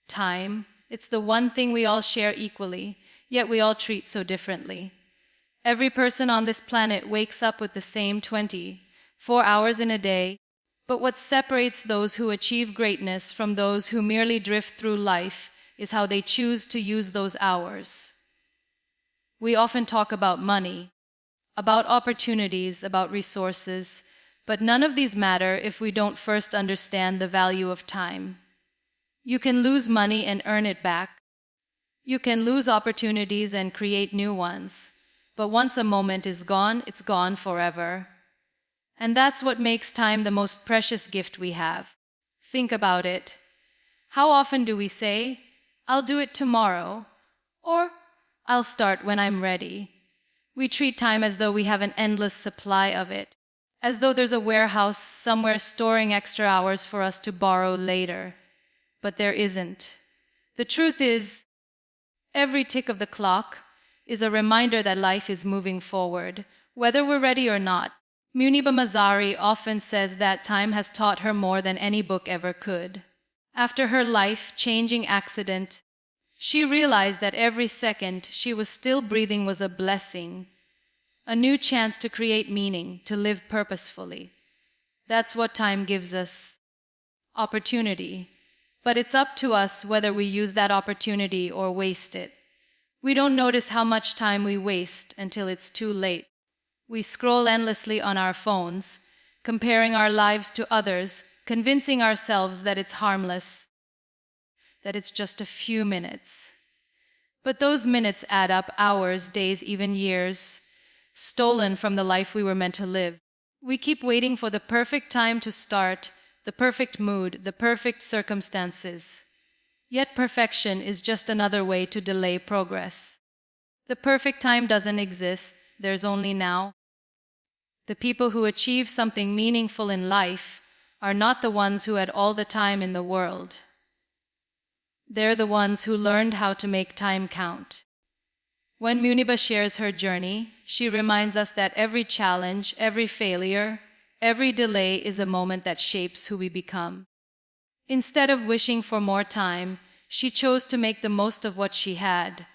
Time. It's the one thing we all share equally, yet we all treat so differently. Every person on this planet wakes up with the same 24 hours in a day, but what separates those who achieve greatness from those who merely drift through life is how they choose to use those hours. We often talk about money, about opportunities, about resources, but none of these matter if we don't first understand the value of time. You can lose money and earn it back. You can lose opportunities and create new ones. But once a moment is gone, it's gone forever. And that's what makes time the most precious gift we have. Think about it. How often do we say, "I'll do it tomorrow," or "I'll start when I'm ready"? We treat time as though we have an endless supply of it, as though there's a warehouse somewhere storing extra hours for us to borrow later. But there isn't. The truth is, every tick of the clock is a reminder that life is moving forward, whether we're ready or not. Muniba Mazari often says that time has taught her more than any book ever could. After her life-changing accident, she realized that every second she was still breathing was a blessing, a new chance to create meaning, to live purposefully. That's what time gives us: opportunity. But it's up to us whether we use that opportunity or waste it. We don't notice how much time we waste until it's too late. We scroll endlessly on our phones, comparing our lives to others, convincing ourselves that it's harmless, that it's just a few minutes. But those minutes add up: hours, days, even years, stolen from the life we were meant to live. We keep waiting for the perfect time to start, the perfect mood, the perfect circumstances. Yet perfection is just another way to delay progress. The perfect time doesn't exist, there's only now. The people who achieve something meaningful in life are not the ones who had all the time in the world. They're the ones who learned how to make time count. When Muniba shares her journey, she reminds us that every challenge, every failure, every delay is a moment that shapes who we become. Instead of wishing for more time, she chose to make the most of what she had.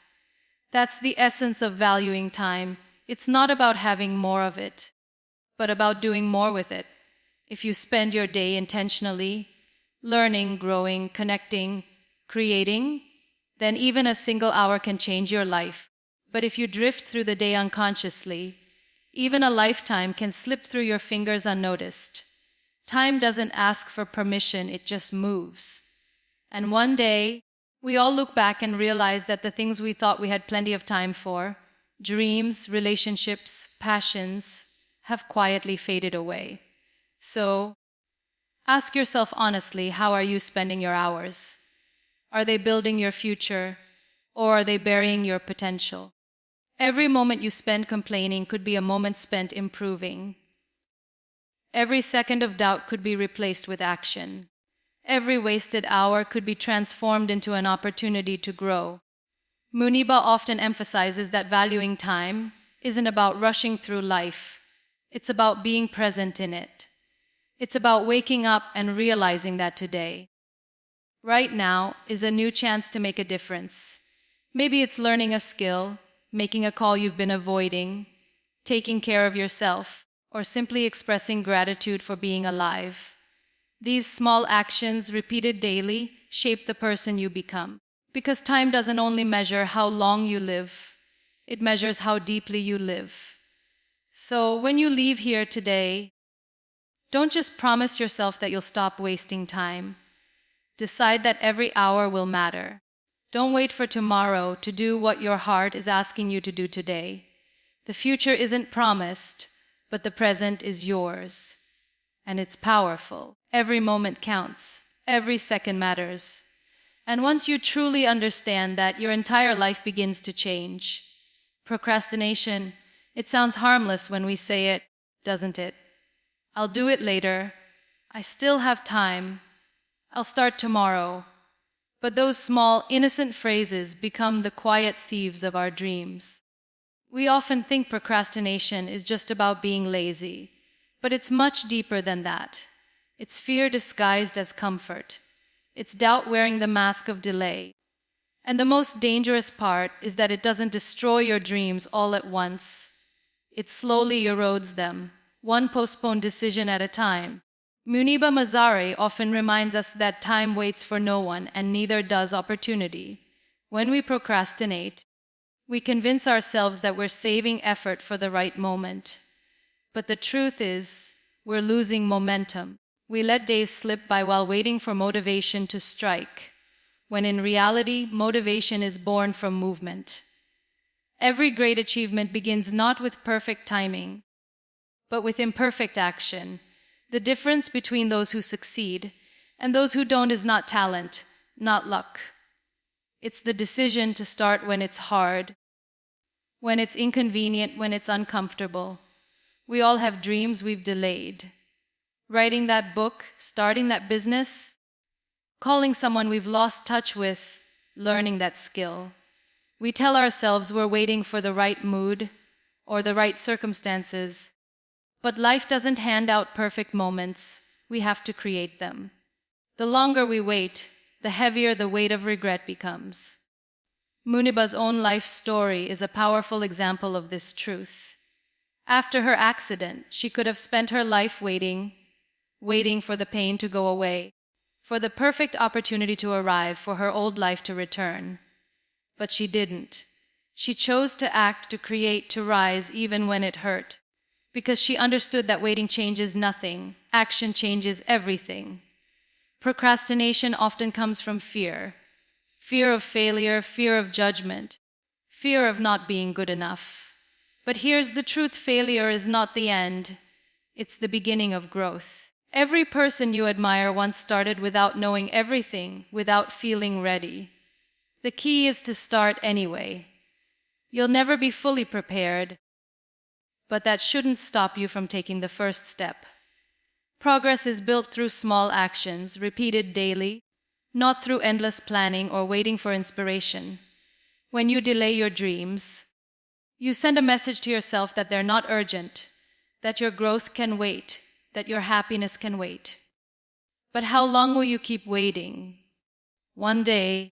That's the essence of valuing time. It's not about having more of it, but about doing more with it. If you spend your day intentionally, learning, growing, connecting, creating, then even a single hour can change your life. But if you drift through the day unconsciously, even a lifetime can slip through your fingers unnoticed. Time doesn't ask for permission, it just moves. And one day, we all look back and realize that the things we thought we had plenty of time for, dreams, relationships, passions, have quietly faded away. So, ask yourself honestly, how are you spending your hours? Are they building your future, or are they burying your potential? Every moment you spend complaining could be a moment spent improving. Every second of doubt could be replaced with action. Every wasted hour could be transformed into an opportunity to grow. Muniba often emphasizes that valuing time isn't about rushing through life. It's about being present in it. It's about waking up and realizing that today, right now, is a new chance to make a difference. Maybe it's learning a skill, making a call you've been avoiding, taking care of yourself, or simply expressing gratitude for being alive. These small actions, repeated daily, shape the person you become. Because time doesn't only measure how long you live, it measures how deeply you live. So when you leave here today, don't just promise yourself that you'll stop wasting time. Decide that every hour will matter. Don't wait for tomorrow to do what your heart is asking you to do today. The future isn't promised, but the present is yours. And it's powerful. Every moment counts. Every second matters. And once you truly understand that, your entire life begins to change. Procrastination, it sounds harmless when we say it, doesn't it? I'll do it later. I still have time. I'll start tomorrow. But those small, innocent phrases become the quiet thieves of our dreams. We often think procrastination is just about being lazy, but it's much deeper than that. It's fear disguised as comfort. It's doubt wearing the mask of delay. And the most dangerous part is that it doesn't destroy your dreams all at once. It slowly erodes them, one postponed decision at a time. Muniba Mazari often reminds us that time waits for no one and neither does opportunity. When we procrastinate, we convince ourselves that we're saving effort for the right moment. But the truth is, we're losing momentum. We let days slip by while waiting for motivation to strike, when in reality, motivation is born from movement. Every great achievement begins not with perfect timing, but with imperfect action. The difference between those who succeed and those who don't is not talent, not luck. It's the decision to start when it's hard, when it's inconvenient, when it's uncomfortable. We all have dreams we've delayed. Writing that book, starting that business, calling someone we've lost touch with, learning that skill. We tell ourselves we're waiting for the right mood or the right circumstances, but life doesn't hand out perfect moments. We have to create them. The longer we wait, the heavier the weight of regret becomes. Muniba's own life story is a powerful example of this truth. After her accident, she could have spent her life waiting for the pain to go away, for the perfect opportunity to arrive, for her old life to return. But she didn't. She chose to act, to create, to rise even when it hurt, because she understood that waiting changes nothing, action changes everything. Procrastination often comes from fear. Fear of failure, fear of judgment, fear of not being good enough. But here's the truth: failure is not the end. It's the beginning of growth. Every person you admire once started without knowing everything, without feeling ready. The key is to start anyway. You'll never be fully prepared, but that shouldn't stop you from taking the first step. Progress is built through small actions, repeated daily, not through endless planning or waiting for inspiration. When you delay your dreams, you send a message to yourself that they're not urgent, that your growth can wait, that your happiness can wait. But how long will you keep waiting? One day,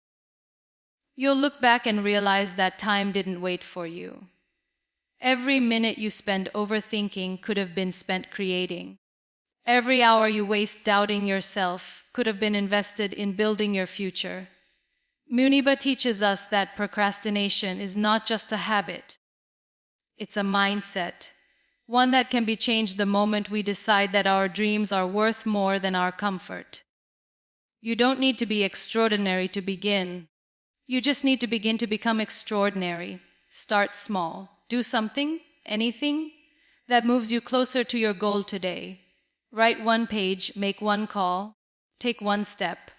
you'll look back and realize that time didn't wait for you. Every minute you spend overthinking could have been spent creating. Every hour you waste doubting yourself could have been invested in building your future. Muniba teaches us that procrastination is not just a habit. It's a mindset, one that can be changed the moment we decide that our dreams are worth more than our comfort. You don't need to be extraordinary to begin. You just need to begin to become extraordinary. Start small. Do something, anything, that moves you closer to your goal today. Write one page, make one call, take one step.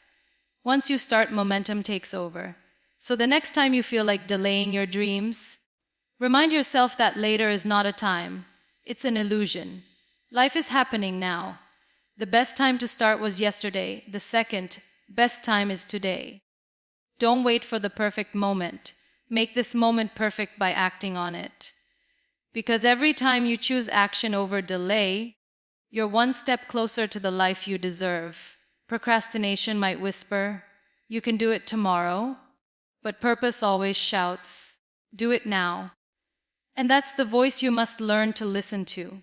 Once you start, momentum takes over. So the next time you feel like delaying your dreams, remind yourself that later is not a time. It's an illusion. Life is happening now. The best time to start was yesterday. The second best time is today. Don't wait for the perfect moment. Make this moment perfect by acting on it. Because every time you choose action over delay, you're one step closer to the life you deserve. Procrastination might whisper, "You can do it tomorrow," but purpose always shouts, "Do it now." And that's the voice you must learn to listen to.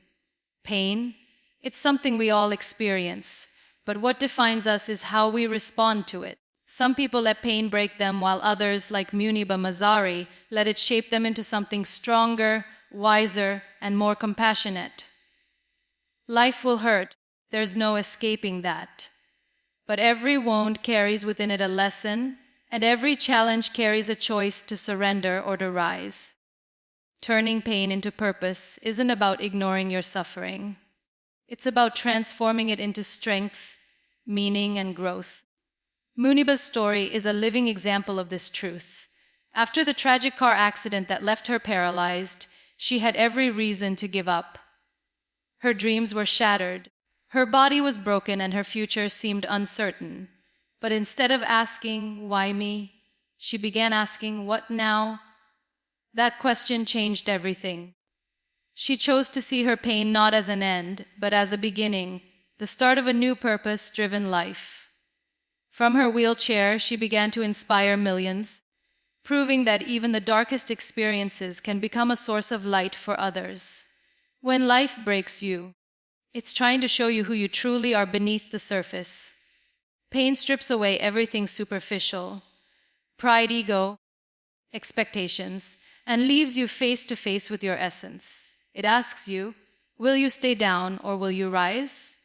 Pain, it's something we all experience, but what defines us is how we respond to it. Some people let pain break them, while others, like Muniba Mazari, let it shape them into something stronger, wiser, and more compassionate. Life will hurt. There's no escaping that. But every wound carries within it a lesson, and every challenge carries a choice to surrender or to rise. Turning pain into purpose isn't about ignoring your suffering. It's about transforming it into strength, meaning, and growth. Muniba's story is a living example of this truth. After the tragic car accident that left her paralyzed, she had every reason to give up. Her dreams were shattered, her body was broken, and her future seemed uncertain. But instead of asking, "Why me?" she began asking, "What now?" That question changed everything. She chose to see her pain not as an end, but as a beginning, the start of a new purpose-driven life. From her wheelchair, she began to inspire millions, proving that even the darkest experiences can become a source of light for others. When life breaks you, it's trying to show you who you truly are beneath the surface. Pain strips away everything superficial, pride, ego, expectations, and leaves you face to face with your essence. It asks you, will you stay down or will you rise?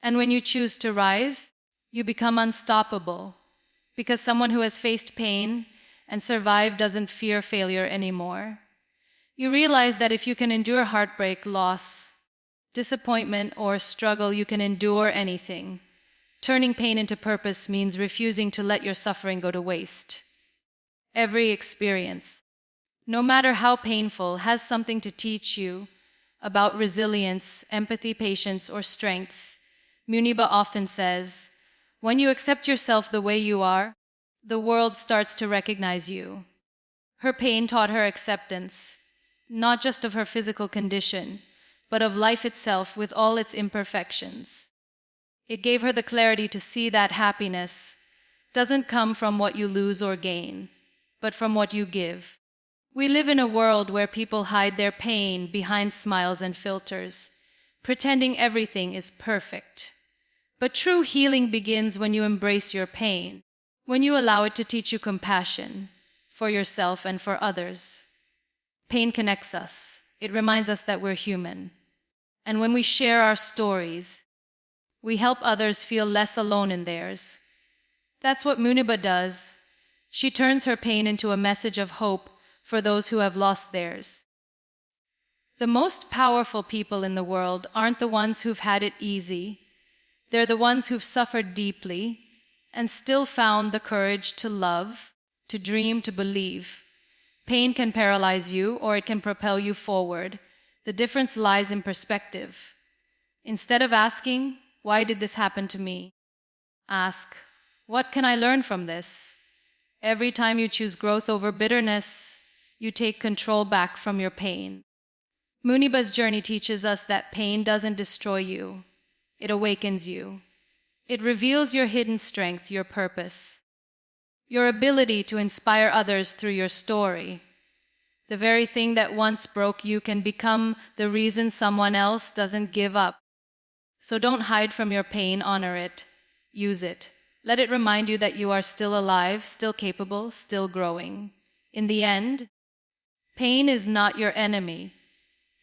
And when you choose to rise, you become unstoppable, because someone who has faced pain and survived doesn't fear failure anymore. You realize that if you can endure heartbreak, loss, disappointment, or struggle, you can endure anything. Turning pain into purpose means refusing to let your suffering go to waste. Every experience, no matter how painful, has something to teach you about resilience, empathy, patience, or strength. Muniba often says, when you accept yourself the way you are, the world starts to recognize you. Her pain taught her acceptance, not just of her physical condition, but of life itself with all its imperfections. It gave her the clarity to see that happiness doesn't come from what you lose or gain, but from what you give. We live in a world where people hide their pain behind smiles and filters, pretending everything is perfect. But true healing begins when you embrace your pain, when you allow it to teach you compassion for yourself and for others. Pain connects us. It reminds us that we're human. And when we share our stories, we help others feel less alone in theirs. That's what Muniba does. She turns her pain into a message of hope for those who have lost theirs. The most powerful people in the world aren't the ones who've had it easy. They're the ones who've suffered deeply and still found the courage to love, to dream, to believe. Pain can paralyze you or it can propel you forward. The difference lies in perspective. Instead of asking, why did this happen to me? Ask, what can I learn from this? Every time you choose growth over bitterness, you take control back from your pain. Muniba's journey teaches us that pain doesn't destroy you. It awakens you. It reveals your hidden strength, your purpose, your ability to inspire others through your story. The very thing that once broke you can become the reason someone else doesn't give up. So don't hide from your pain, honor it, use it. Let it remind you that you are still alive, still capable, still growing. In the end, pain is not your enemy.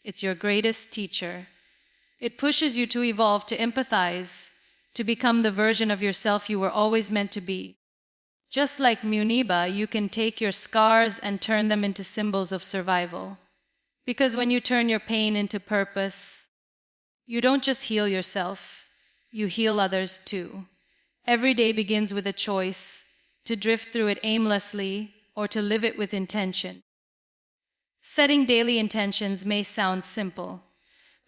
It's your greatest teacher. It pushes you to evolve, to empathize, to become the version of yourself you were always meant to be. Just like Muniba, you can take your scars and turn them into symbols of survival. Because when you turn your pain into purpose, you don't just heal yourself, you heal others too. Every day begins with a choice to drift through it aimlessly or to live it with intention. Setting daily intentions may sound simple,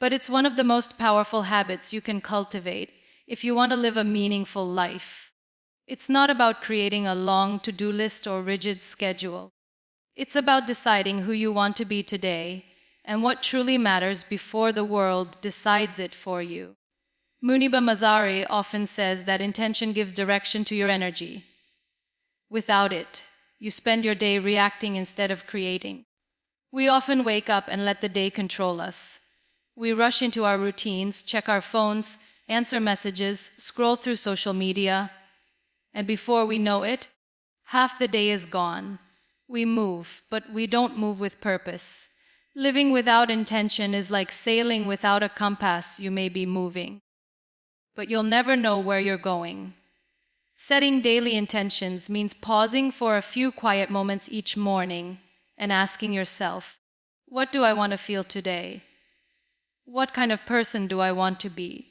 but it's one of the most powerful habits you can cultivate if you want to live a meaningful life. It's not about creating a long to-do list or rigid schedule. It's about deciding who you want to be today and what truly matters before the world decides it for you. Muniba Mazari often says that intention gives direction to your energy. Without it, you spend your day reacting instead of creating. We often wake up and let the day control us. We rush into our routines, check our phones, answer messages, scroll through social media, and before we know it, half the day is gone. We move, but we don't move with purpose. Living without intention is like sailing without a compass. You may be moving, but you'll never know where you're going. Setting daily intentions means pausing for a few quiet moments each morning and asking yourself, what do I want to feel today? What kind of person do I want to be?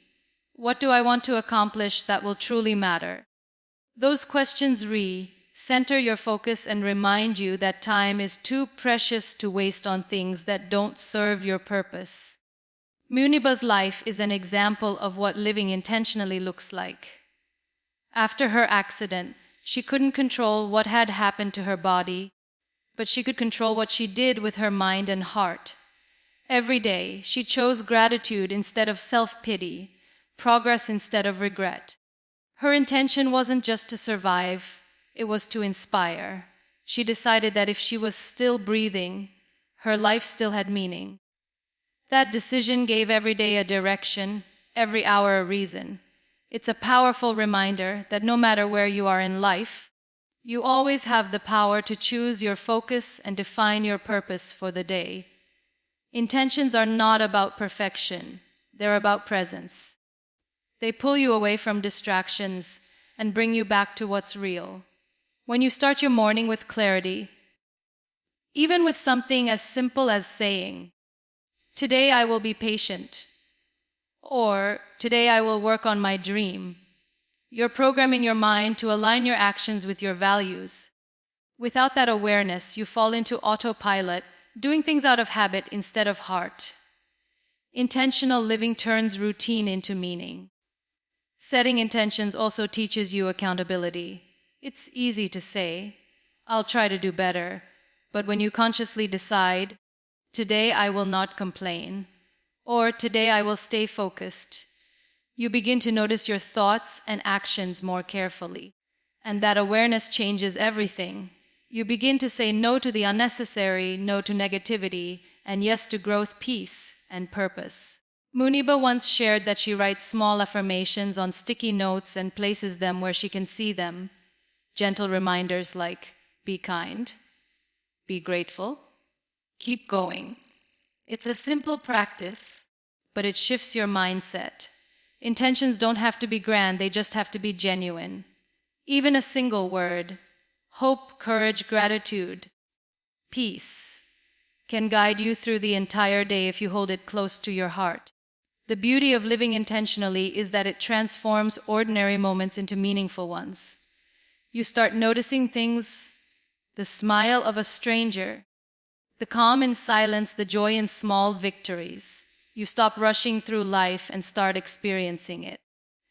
What do I want to accomplish that will truly matter? Those questions center your focus and remind you that time is too precious to waste on things that don't serve your purpose. Muniba's life is an example of what living intentionally looks like. After her accident, she couldn't control what had happened to her body, but she could control what she did with her mind and heart. Every day, she chose gratitude instead of self-pity, progress instead of regret. Her intention wasn't just to survive, it was to inspire. She decided that if she was still breathing, her life still had meaning. That decision gave every day a direction, every hour a reason. It's a powerful reminder that no matter where you are in life, you always have the power to choose your focus and define your purpose for the day. Intentions are not about perfection, they're about presence. They pull you away from distractions and bring you back to what's real. When you start your morning with clarity, even with something as simple as saying, "Today I will be patient," or "Today I will work on my dream," you're programming your mind to align your actions with your values. Without that awareness, you fall into autopilot, doing things out of habit instead of heart. Intentional living turns routine into meaning. Setting intentions also teaches you accountability. It's easy to say, "I'll try to do better," but when you consciously decide, "Today I will not complain," or "Today I will stay focused," you begin to notice your thoughts and actions more carefully. And that awareness changes everything. You begin to say no to the unnecessary, no to negativity, and yes to growth, peace, and purpose. Muniba once shared that she writes small affirmations on sticky notes and places them where she can see them. Gentle reminders like, "Be kind," "Be grateful," "Keep going." It's a simple practice, but it shifts your mindset. Intentions don't have to be grand, they just have to be genuine. Even a single word, hope, courage, gratitude, peace, can guide you through the entire day if you hold it close to your heart. The beauty of living intentionally is that it transforms ordinary moments into meaningful ones. You start noticing things, the smile of a stranger, the calm in silence, the joy in small victories. You stop rushing through life and start experiencing it.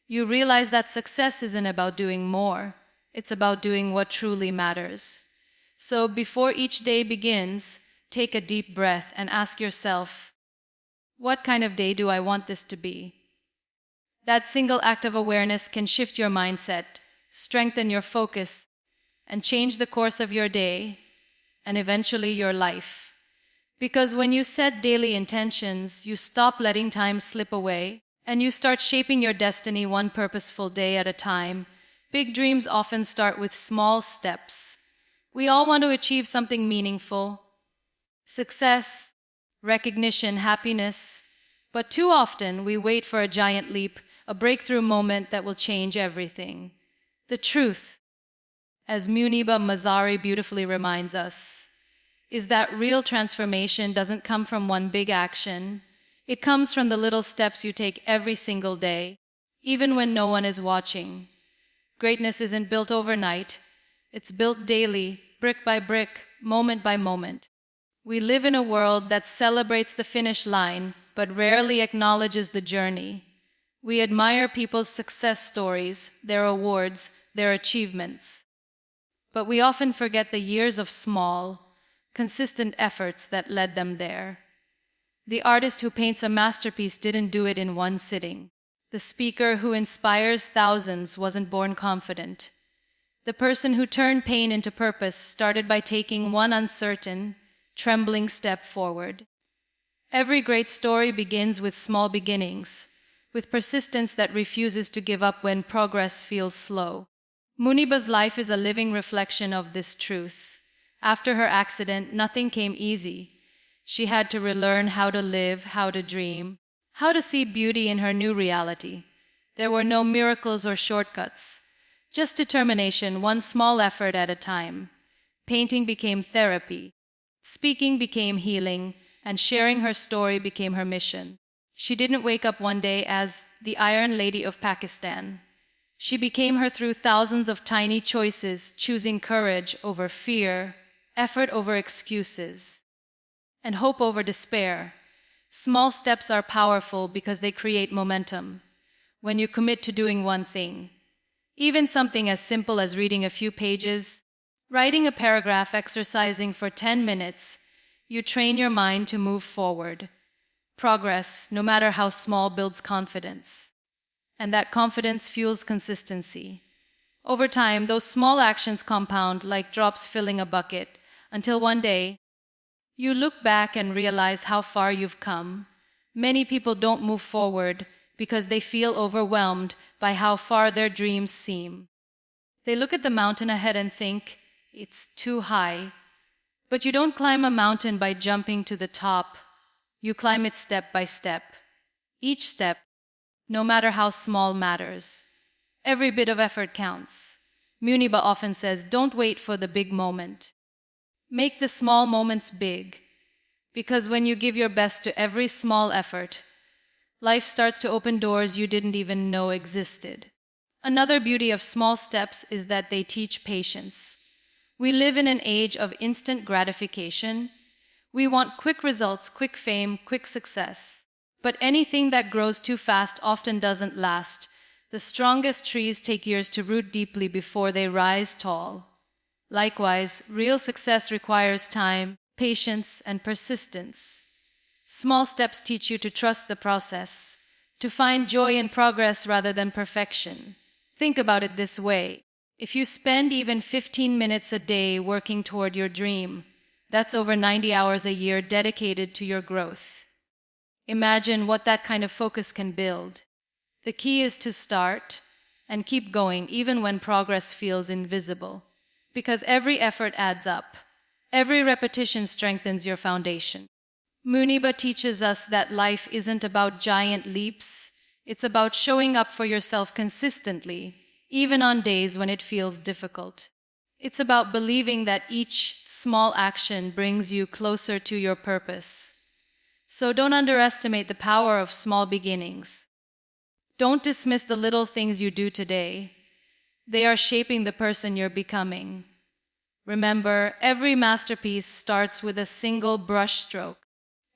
You realize that success isn't about doing more, it's about doing what truly matters. So before each day begins, take a deep breath and ask yourself, what kind of day do I want this to be? That single act of awareness can shift your mindset, strengthen your focus, and change the course of your day, and eventually your life. Because when you set daily intentions, you stop letting time slip away, and you start shaping your destiny one purposeful day at a time. Big dreams often start with small steps. We all want to achieve something meaningful, success, recognition, happiness, but too often we wait for a giant leap, a breakthrough moment that will change everything. The truth, as Muniba Mazari beautifully reminds us, is that real transformation doesn't come from one big action. It comes from the little steps you take every single day, even when no one is watching. Greatness isn't built overnight. It's built daily, brick by brick, moment by moment. We live in a world that celebrates the finish line, but rarely acknowledges the journey. We admire people's success stories, their awards, their achievements. But we often forget the years of small, consistent efforts that led them there. The artist who paints a masterpiece didn't do it in one sitting. The speaker who inspires thousands wasn't born confident. The person who turned pain into purpose started by taking one uncertain, trembling step forward. Every great story begins with small beginnings, with persistence that refuses to give up when progress feels slow. Muniba's life is a living reflection of this truth. After her accident, nothing came easy. She had to relearn how to live, how to dream, how to see beauty in her new reality. There were no miracles or shortcuts, just determination, one small effort at a time. Painting became therapy. Speaking became healing, and sharing her story became her mission. She didn't wake up one day as the Iron Lady of Pakistan. She became her through thousands of tiny choices, choosing courage over fear, effort over excuses, and hope over despair. Small steps are powerful because they create momentum. When you commit to doing one thing, even something as simple as reading a few pages, writing a paragraph, exercising for 10 minutes, you train your mind to move forward. Progress, no matter how small, builds confidence. And that confidence fuels consistency. Over time, those small actions compound like drops filling a bucket, until one day, you look back and realize how far you've come. Many people don't move forward because they feel overwhelmed by how far their dreams seem. They look at the mountain ahead and think, it's too high. But you don't climb a mountain by jumping to the top. You climb it step by step. Each step, no matter how small, matters. Every bit of effort counts. Muniba often says, don't wait for the big moment. Make the small moments big. Because when you give your best to every small effort, life starts to open doors you didn't even know existed. Another beauty of small steps is that they teach patience. We live in an age of instant gratification. We want quick results, quick fame, quick success. But anything that grows too fast often doesn't last. The strongest trees take years to root deeply before they rise tall. Likewise, real success requires time, patience, and persistence. Small steps teach you to trust the process, to find joy in progress rather than perfection. Think about it this way. If you spend even 15 minutes a day working toward your dream, that's over 90 hours a year dedicated to your growth. Imagine what that kind of focus can build. The key is to start and keep going even when progress feels invisible. Because every effort adds up. Every repetition strengthens your foundation. Muniba teaches us that life isn't about giant leaps. It's about showing up for yourself consistently, even on days when it feels difficult. It's about believing that each small action brings you closer to your purpose. So don't underestimate the power of small beginnings. Don't dismiss the little things you do today. They are shaping the person you're becoming. Remember, every masterpiece starts with a single brushstroke.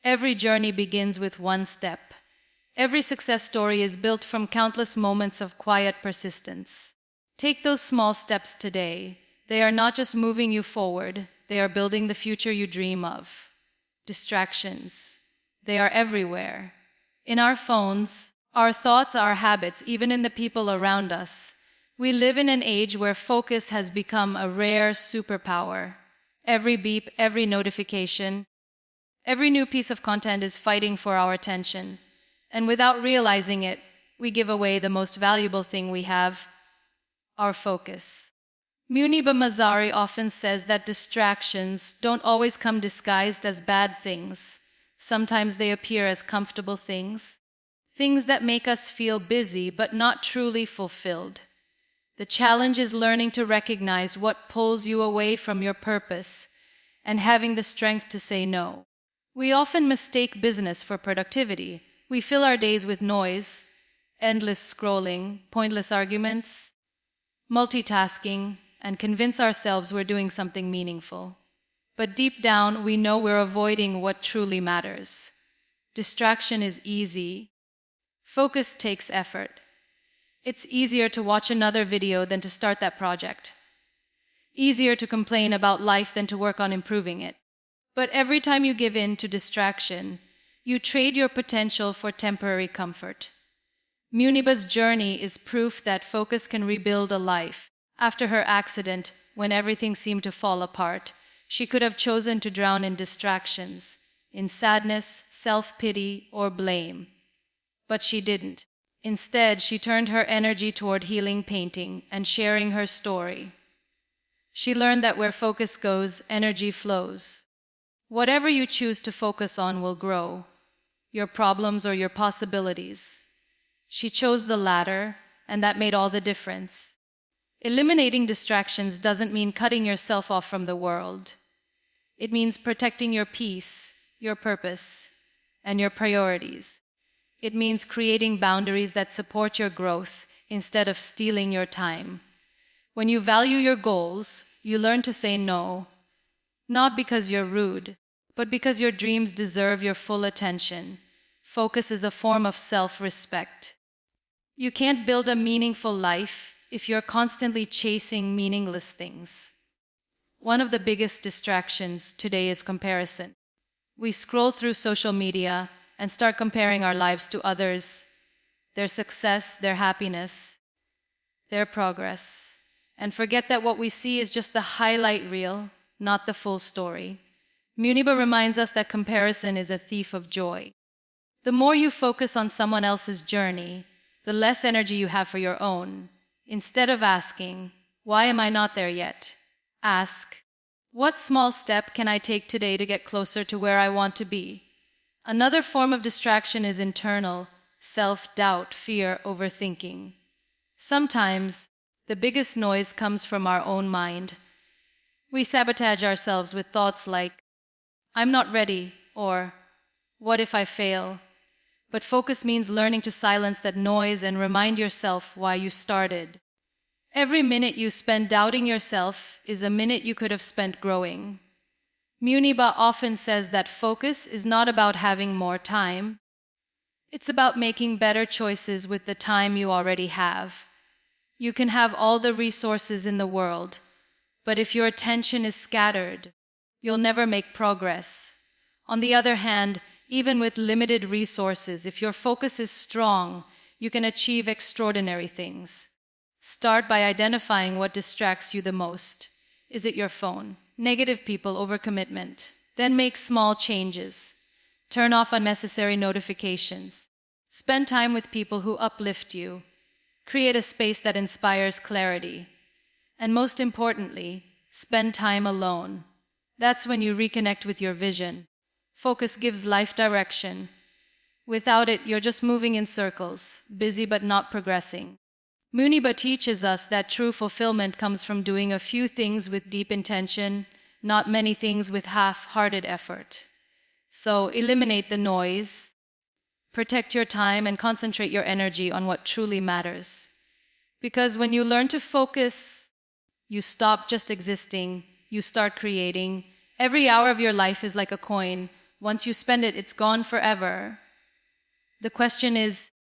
Every journey begins with one step. Every success story is built from countless moments of quiet persistence. Take those small steps today. They are not just moving you forward, they are building the future you dream of. Distractions. They are everywhere. In our phones, our thoughts, our habits, even in the people around us. We live in an age where focus has become a rare superpower. Every beep, every notification, every new piece of content is fighting for our attention. And without realizing it, we give away the most valuable thing we have, our focus. Muniba Mazari often says that distractions don't always come disguised as bad things. Sometimes they appear as comfortable things. Things that make us feel busy but not truly fulfilled. The challenge is learning to recognize what pulls you away from your purpose and having the strength to say no. We often mistake business for productivity. We fill our days with noise, endless scrolling, pointless arguments, multitasking, and convince ourselves we're doing something meaningful. But deep down, we know we're avoiding what truly matters. Distraction is easy. Focus takes effort. It's easier to watch another video than to start that project. Easier to complain about life than to work on improving it. But every time you give in to distraction, you trade your potential for temporary comfort. Muniba's journey is proof that focus can rebuild a life. After her accident, when everything seemed to fall apart, she could have chosen to drown in distractions, in sadness, self-pity, or blame. But she didn't. Instead, she turned her energy toward healing painting and sharing her story. She learned that where focus goes, energy flows. Whatever you choose to focus on will grow, your problems or your possibilities. She chose the latter, and that made all the difference. Eliminating distractions doesn't mean cutting yourself off from the world. It means protecting your peace, your purpose, and your priorities. It means creating boundaries that support your growth instead of stealing your time. When you value your goals, you learn to say no, not because you're rude, but because your dreams deserve your full attention. Focus is a form of self-respect. You can't build a meaningful life if you're constantly chasing meaningless things. One of the biggest distractions today is comparison. We scroll through social media and start comparing our lives to others. their success, their happiness, their progress, and forget that what we see is just the highlight reel, not the full story. Muniba reminds us that comparison is a thief of joy. The more you focus on someone else's journey, the less energy you have for your own. Instead of asking, "Why am I not there yet?" ask, "What small step can I take today to get closer to where I want to be?" Another form of distraction is internal, self-doubt, fear, overthinking. Sometimes, the biggest noise comes from our own mind. We sabotage ourselves with thoughts like, "I'm not ready," or "What if I fail?" But focus means learning to silence that noise and remind yourself why you started. Every minute you spend doubting yourself is a minute you could have spent growing. Muniba often says that focus is not about having more time. It's about making better choices with the time you already have. You can have all the resources in the world, but if your attention is scattered, you'll never make progress. On the other hand, even with limited resources, if your focus is strong, you can achieve extraordinary things. Start by identifying what distracts you the most. Is it your phone? Negative people, overcommitment? Then make small changes. Turn off unnecessary notifications. Spend time with people who uplift you. Create a space that inspires clarity. And most importantly, spend time alone. That's when you reconnect with your vision. Focus gives life direction. Without it, you're just moving in circles, busy but not progressing. Muniba teaches us that true fulfillment comes from doing a few things with deep intention, not many things with half-hearted effort. So eliminate the noise, protect your time, and concentrate your energy on what truly matters. Because when you learn to focus, you stop just existing, you start creating. Every hour of your life is like a coin. Once you spend it, it's gone forever. The question is,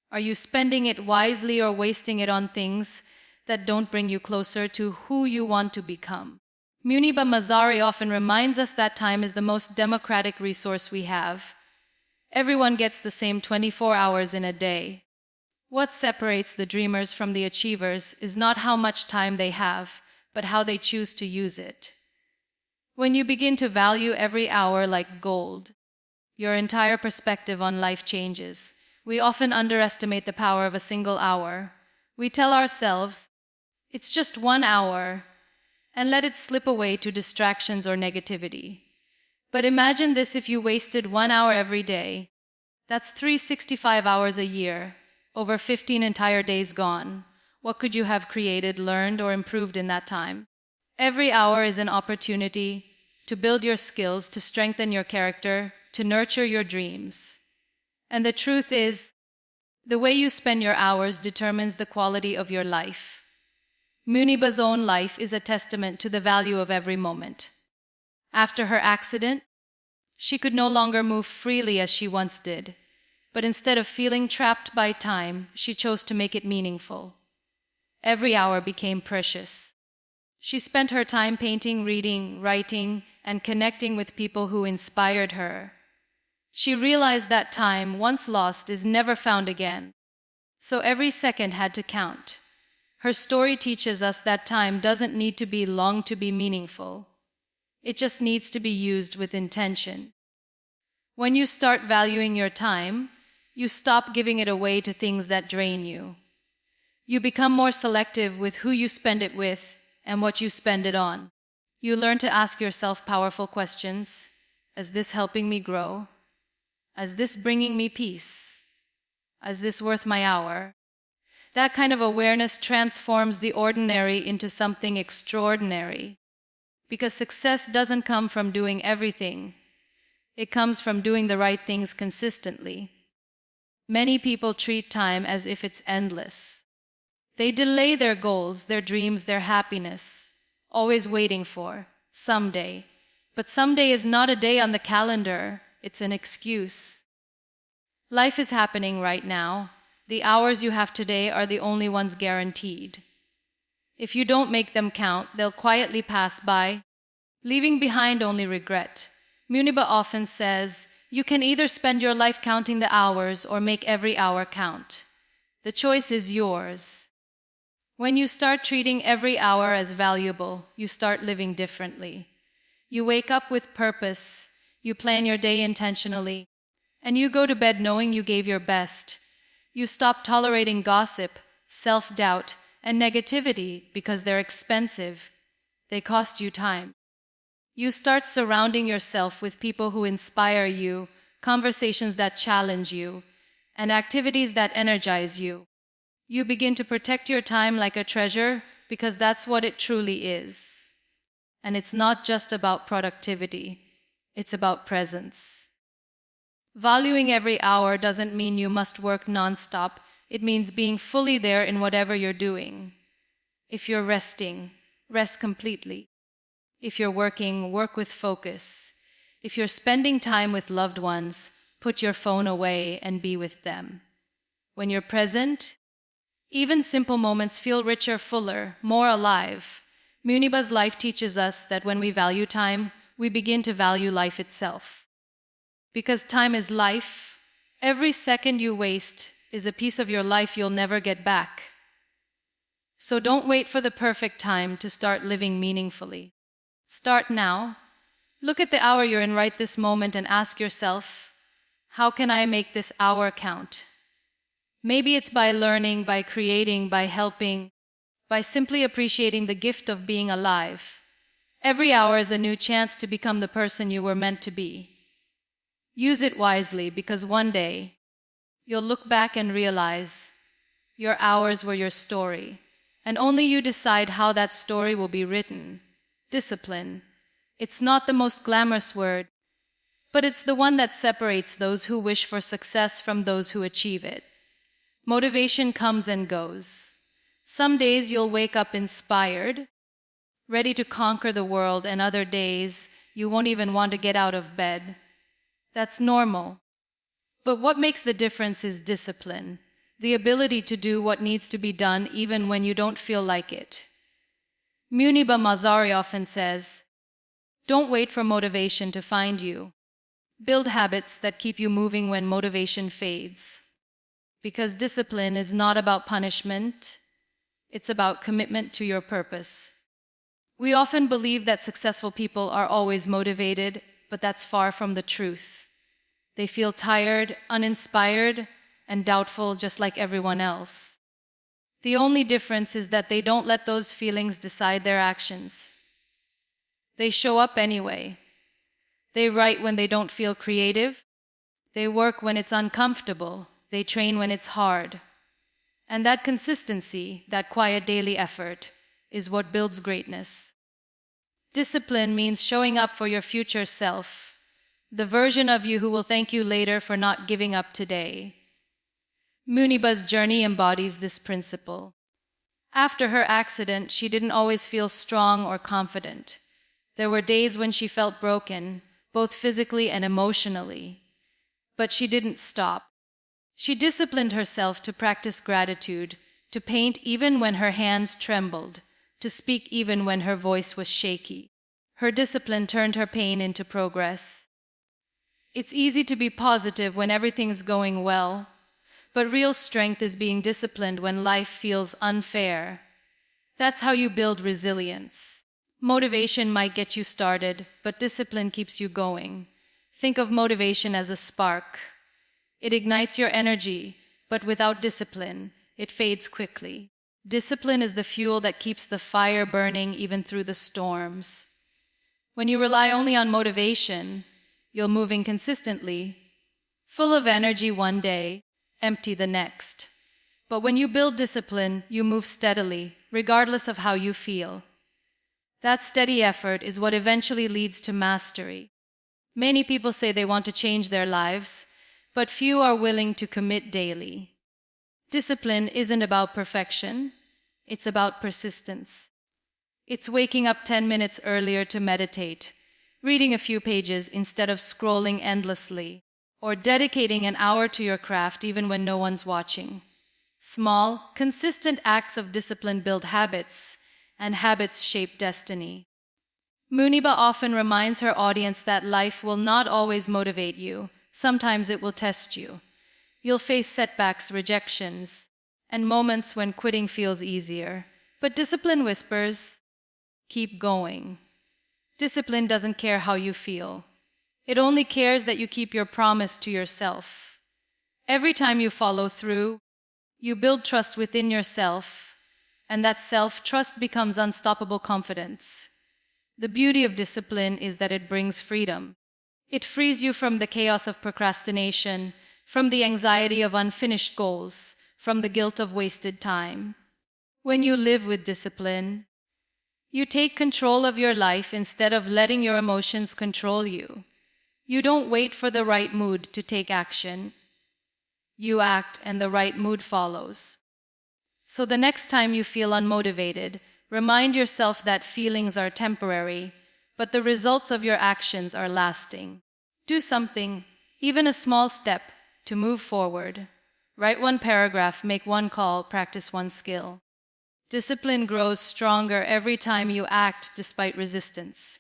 are you spending it wisely or wasting it on things that don't bring you closer to who you want to become? Muniba Mazari often reminds us that time is the most democratic resource we have. Everyone gets the same 24 hours in a day. What separates the dreamers from the achievers is not how much time they have, but how they choose to use it. When you begin to value every hour like gold, your entire perspective on life changes. We often underestimate the power of a single hour. We tell ourselves, "It's just 1 hour," and let it slip away to distractions or negativity. But imagine this: if you wasted 1 hour every day, that's 365 hours a year, over 15 entire days gone. What could you have created, learned, or improved in that time? Every hour is an opportunity to build your skills, to strengthen your character, to nurture your dreams. And the truth is, the way you spend your hours determines the quality of your life. Muniba's own life is a testament to the value of every moment. After her accident, she could no longer move freely as she once did, but instead of feeling trapped by time, she chose to make it meaningful. Every hour became precious. She spent her time painting, reading, writing, and connecting with people who inspired her. She realized that time, once lost, is never found again. So every second had to count. Her story teaches us that time doesn't need to be long to be meaningful. It just needs to be used with intention. When you start valuing your time, you stop giving it away to things that drain you. You become more selective with who you spend it with and what you spend it on. You learn to ask yourself powerful questions. Is this helping me grow? Is this bringing me peace? Is this worth my hour? That kind of awareness transforms the ordinary into something extraordinary. Because success doesn't come from doing everything. It comes from doing the right things consistently. Many people treat time as if it's endless. They delay their goals, their dreams, their happiness, always waiting for someday. But someday is not a day on the calendar. It's an excuse. Life is happening right now. The hours you have today are the only ones guaranteed. If you don't make them count, they'll quietly pass by, leaving behind only regret. Muniba often says, You can either spend your life counting the hours or make every hour count. The choice is yours. When you start treating every hour as valuable, you start living differently. You wake up with purpose, you plan your day intentionally, and you go to bed knowing you gave your best. You stop tolerating gossip, self-doubt, and negativity because they're expensive. They cost you time. You start surrounding yourself with people who inspire you, conversations that challenge you, and activities that energize you. You begin to protect your time like a treasure because that's what it truly is. And it's not just about productivity, it's about presence. Valuing every hour doesn't mean you must work nonstop. It means being fully there in whatever you're doing. If you're resting, rest completely. If you're working, work with focus. If you're spending time with loved ones, put your phone away and be with them. When you're present, even simple moments feel richer, fuller, more alive. Muniba's life teaches us that when we value time, we begin to value life itself. Because time is life, every second you waste is a piece of your life you'll never get back. So don't wait for the perfect time to start living meaningfully. Start now. Look at the hour you're in right this moment and ask yourself, how can I make this hour count? Maybe it's by learning, by creating, by helping, by simply appreciating the gift of being alive. Every hour is a new chance to become the person you were meant to be. Use it wisely because one day, you'll look back and realize your hours were your story, and only you decide how that story will be written. Discipline. It's not the most glamorous word, but it's the one that separates those who wish for success from those who achieve it. Motivation comes and goes. Some days you'll wake up inspired, ready to conquer the world, and other days you won't even want to get out of bed. That's normal. But what makes the difference is discipline, the ability to do what needs to be done even when you don't feel like it. Muniba Mazari often says, don't wait for motivation to find you. Build habits that keep you moving when motivation fades. Because discipline is not about punishment, it's about commitment to your purpose. We often believe that successful people are always motivated, but that's far from the truth. They feel tired, uninspired, and doubtful just like everyone else. The only difference is that they don't let those feelings decide their actions. They show up anyway. They write when they don't feel creative. They work when it's uncomfortable. They train when it's hard. And that consistency, that quiet daily effort, is what builds greatness. Discipline means showing up for your future self, the version of you who will thank you later for not giving up today. Muniba's journey embodies this principle. After her accident, she didn't always feel strong or confident. There were days when she felt broken, both physically and emotionally. But she didn't stop. She disciplined herself to practice gratitude, to paint even when her hands trembled, to speak even when her voice was shaky. Her discipline turned her pain into progress. It's easy to be positive when everything's going well, but real strength is being disciplined when life feels unfair. That's how you build resilience. Motivation might get you started, but discipline keeps you going. Think of motivation as a spark. It ignites your energy, but without discipline, it fades quickly. Discipline is the fuel that keeps the fire burning even through the storms. When you rely only on motivation, you'll move inconsistently, full of energy one day, empty the next. But when you build discipline, you move steadily, regardless of how you feel. That steady effort is what eventually leads to mastery. Many people say they want to change their lives, but few are willing to commit daily. Discipline isn't about perfection, it's about persistence. It's waking up 10 minutes earlier to meditate, reading a few pages instead of scrolling endlessly, or dedicating an hour to your craft even when no one's watching. Small, consistent acts of discipline build habits, and habits shape destiny. Muniba often reminds her audience that life will not always motivate you, sometimes it will test you. You'll face setbacks, rejections, and moments when quitting feels easier. But discipline whispers, keep going. Discipline doesn't care how you feel. It only cares that you keep your promise to yourself. Every time you follow through, you build trust within yourself, and that self-trust becomes unstoppable confidence. The beauty of discipline is that it brings freedom. It frees you from the chaos of procrastination, from the anxiety of unfinished goals, from the guilt of wasted time. When you live with discipline, you take control of your life instead of letting your emotions control you. You don't wait for the right mood to take action. You act and the right mood follows. So the next time you feel unmotivated, remind yourself that feelings are temporary, but the results of your actions are lasting. Do something, even a small step, to move forward. Write one paragraph, make one call, practice one skill. Discipline grows stronger every time you act despite resistance.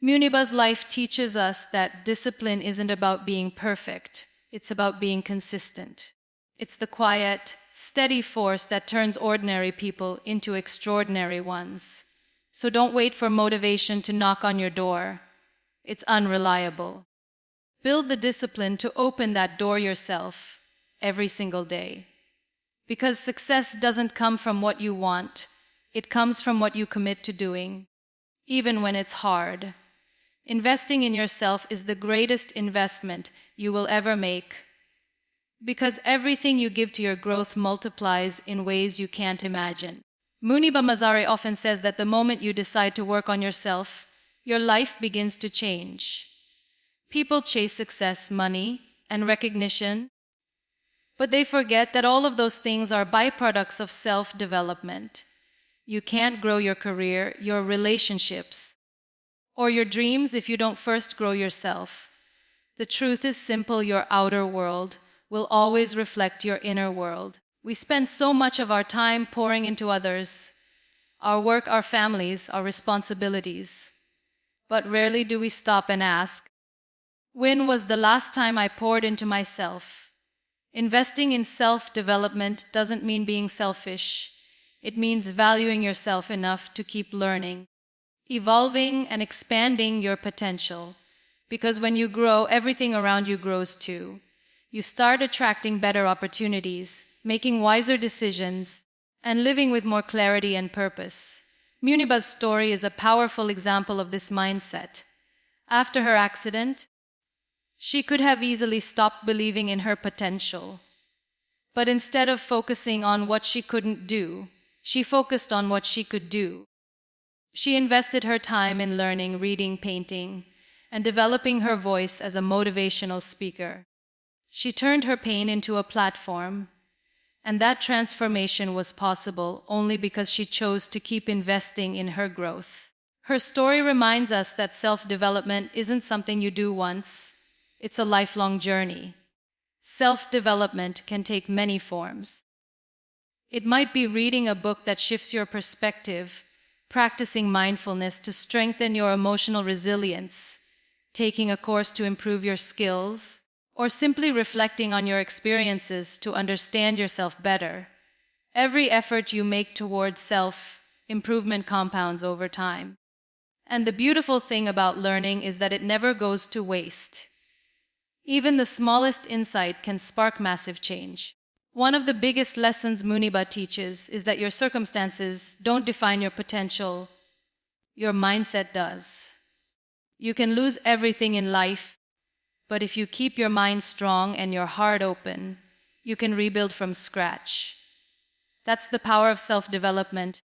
Muniba's life teaches us that discipline isn't about being perfect, it's about being consistent. It's the quiet, steady force that turns ordinary people into extraordinary ones. So don't wait for motivation to knock on your door. It's unreliable. Build the discipline to open that door yourself every single day. Because success doesn't come from what you want, it comes from what you commit to doing, even when it's hard. Investing in yourself is the greatest investment you will ever make, because everything you give to your growth multiplies in ways you can't imagine. Muniba Mazari often says that the moment you decide to work on yourself, your life begins to change. People chase success, money, and recognition, but they forget that all of those things are byproducts of self-development. You can't grow your career, your relationships, or your dreams if you don't first grow yourself. The truth is simple: your outer world will always reflect your inner world. We spend so much of our time pouring into others, our work, our families, our responsibilities. But rarely do we stop and ask, when was the last time I poured into myself? Investing in self-development doesn't mean being selfish. It means valuing yourself enough to keep learning, evolving, and expanding your potential. Because when you grow, everything around you grows too. You start attracting better opportunities, making wiser decisions, and living with more clarity and purpose. Muniba's story is a powerful example of this mindset. After her accident, she could have easily stopped believing in her potential. But instead of focusing on what she couldn't do, she focused on what she could do. She invested her time in learning, reading, painting, and developing her voice as a motivational speaker. She turned her pain into a platform, and that transformation was possible only because she chose to keep investing in her growth. Her story reminds us that self-development isn't something you do once, it's a lifelong journey. Self-development can take many forms. It might be reading a book that shifts your perspective, practicing mindfulness to strengthen your emotional resilience, taking a course to improve your skills, or simply reflecting on your experiences to understand yourself better. Every effort you make towards self-improvement compounds over time. And the beautiful thing about learning is that it never goes to waste. Even the smallest insight can spark massive change. One of the biggest lessons Muniba teaches is that your circumstances don't define your potential, your mindset does. You can lose everything in life, but if you keep your mind strong and your heart open, you can rebuild from scratch. That's the power of self-development.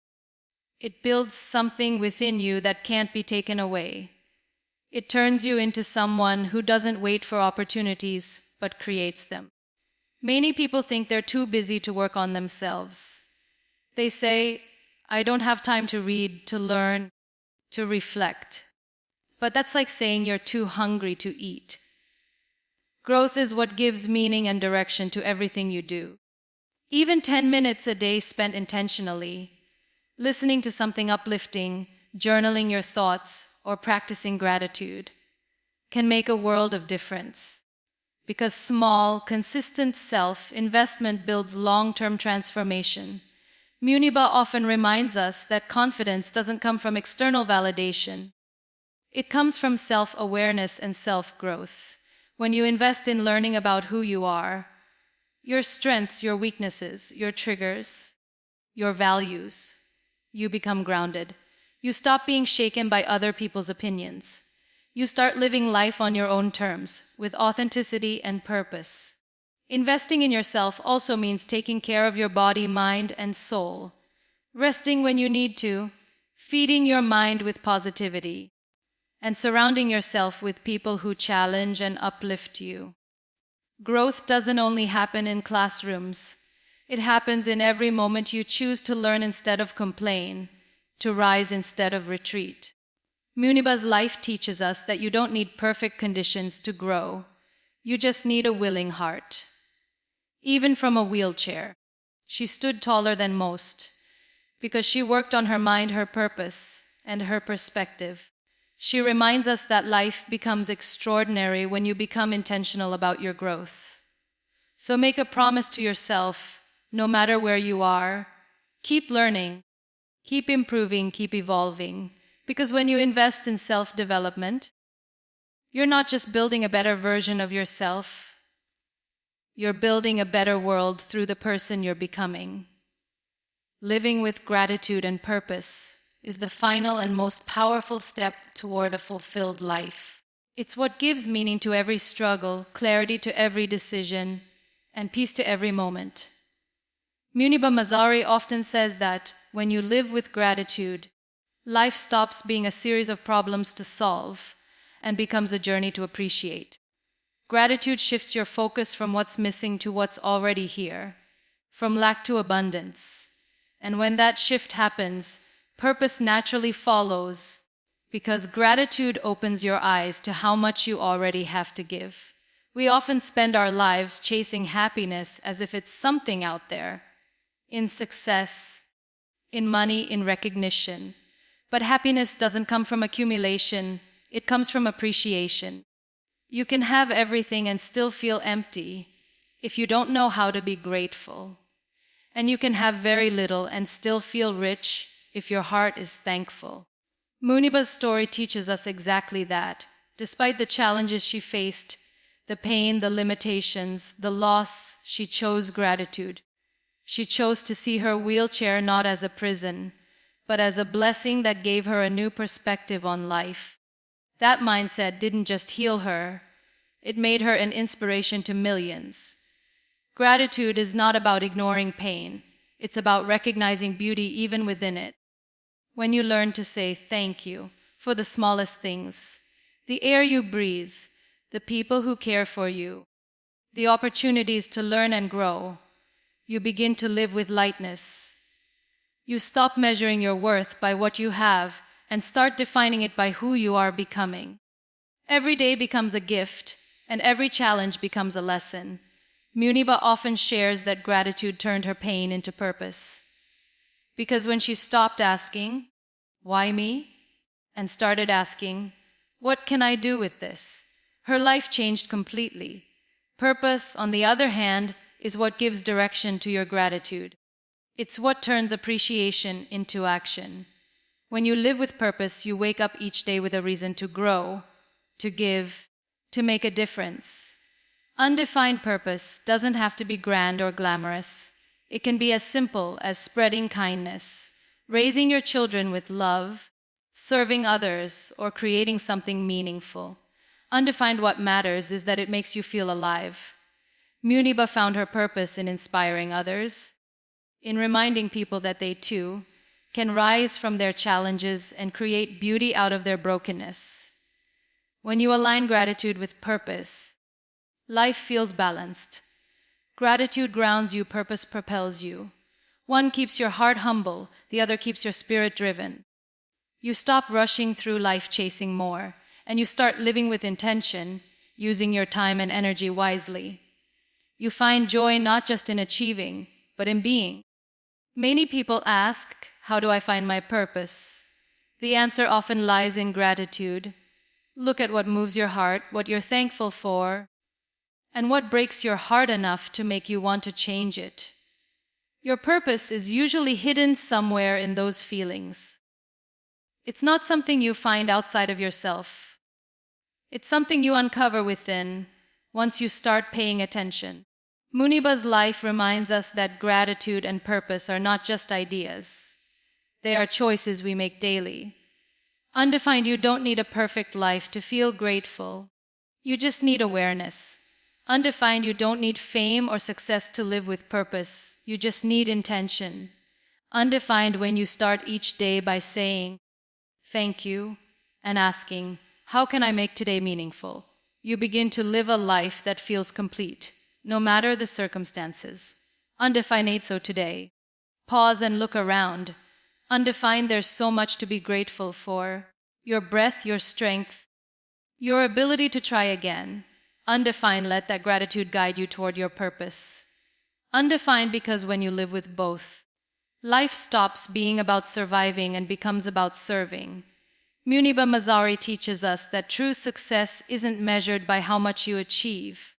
It builds something within you that can't be taken away. It turns you into someone who doesn't wait for opportunities, but creates them. Many people think they're too busy to work on themselves. They say, I don't have time to read, to learn, to reflect. But that's like saying you're too hungry to eat. Growth is what gives meaning and direction to everything you do. Even 10 minutes a day spent intentionally, listening to something uplifting, journaling your thoughts, or practicing gratitude, can make a world of difference. because small, consistent self-investment builds long-term transformation. Muniba often reminds us that confidence doesn't come from external validation. It comes from self-awareness and self-growth. When you invest in learning about who you are, your strengths, your weaknesses, your triggers, your values, you become grounded. You stop being shaken by other people's opinions. You start living life on your own terms, with authenticity and purpose. Investing in yourself also means taking care of your body, mind, and soul. Resting when you need to, feeding your mind with positivity, and surrounding yourself with people who challenge and uplift you. Growth doesn't only happen in classrooms. It happens in every moment you choose to learn instead of complain, to rise instead of retreat. Muniba's life teaches us that you don't need perfect conditions to grow. You just need a willing heart. Even from a wheelchair, she stood taller than most, because she worked on her mind, her purpose, and her perspective. She reminds us that life becomes extraordinary when you become intentional about your growth. So make a promise to yourself, no matter where you are, keep learning, keep improving, keep evolving, because when you invest in self-development, you're not just building a better version of yourself, you're building a better world through the person you're becoming. Living with gratitude and purpose is the final and most powerful step toward a fulfilled life. It's what gives meaning to every struggle, clarity to every decision, and peace to every moment. Muniba Mazari often says that when you live with gratitude, life stops being a series of problems to solve and becomes a journey to appreciate. Gratitude shifts your focus from what's missing to what's already here, from lack to abundance. And when that shift happens, purpose naturally follows, because gratitude opens your eyes to how much you already have to give. We often spend our lives chasing happiness as if it's something out there, in success, in money, in recognition. But happiness doesn't come from accumulation, it comes from appreciation. You can have everything and still feel empty if you don't know how to be grateful. And you can have very little and still feel rich if your heart is thankful. Muniba's story teaches us exactly that. Despite the challenges she faced, the pain, the limitations, the loss, she chose gratitude. She chose to see her wheelchair not as a prison, but as a blessing that gave her a new perspective on life. That mindset didn't just heal her, it made her an inspiration to millions. Gratitude is not about ignoring pain, it's about recognizing beauty even within it. When you learn to say thank you for the smallest things, the air you breathe, the people who care for you, the opportunities to learn and grow, you begin to live with lightness. You stop measuring your worth by what you have and start defining it by who you are becoming. Every day becomes a gift, and every challenge becomes a lesson. Muniba often shares that gratitude turned her pain into purpose. Because when she stopped asking, "Why me?" and started asking, "What can I do with this?" her life changed completely. Purpose, on the other hand, is what gives direction to your gratitude. It's what turns appreciation into action. When you live with purpose, you wake up each day with a reason to grow, to give, to make a difference. Undefined purpose doesn't have to be grand or glamorous. It can be as simple as spreading kindness, raising your children with love, serving others, or creating something meaningful. Undefined, what matters is that it makes you feel alive. Muniba found her purpose in inspiring others, in reminding people that they too can rise from their challenges and create beauty out of their brokenness. When you align gratitude with purpose, life feels balanced. Gratitude grounds you, purpose propels you. One keeps your heart humble, the other keeps your spirit driven. You stop rushing through life chasing more, and you start living with intention, using your time and energy wisely. You find joy not just in achieving, but in being. Many people ask, "How do I find my purpose?" The answer often lies in gratitude. Look at what moves your heart, what you're thankful for, and what breaks your heart enough to make you want to change it. Your purpose is usually hidden somewhere in those feelings. It's not something you find outside of yourself. It's something you uncover within once you start paying attention. Muniba's life reminds us that gratitude and purpose are not just ideas. They are choices we make daily. Undefined, you don't need a perfect life to feel grateful. You just need awareness. Undefined, you don't need fame or success to live with purpose. You just need intention. Undefined, when you start each day by saying, "Thank you," and asking, "How can I make today meaningful?" you begin to live a life that feels complete, no matter the circumstances. Undefined, so today, pause and look around. Undefined, there's so much to be grateful for. Your breath, your strength, your ability to try again. Undefined, let that gratitude guide you toward your purpose. Undefined, because when you live with both, life stops being about surviving and becomes about serving. Muniba Mazari teaches us that true success isn't measured by how much you achieve,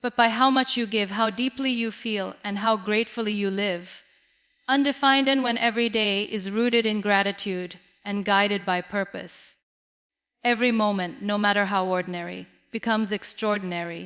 but by how much you give, how deeply you feel, and how gratefully you live. Undefined, and when every day is rooted in gratitude and guided by purpose, every moment, no matter how ordinary, becomes extraordinary.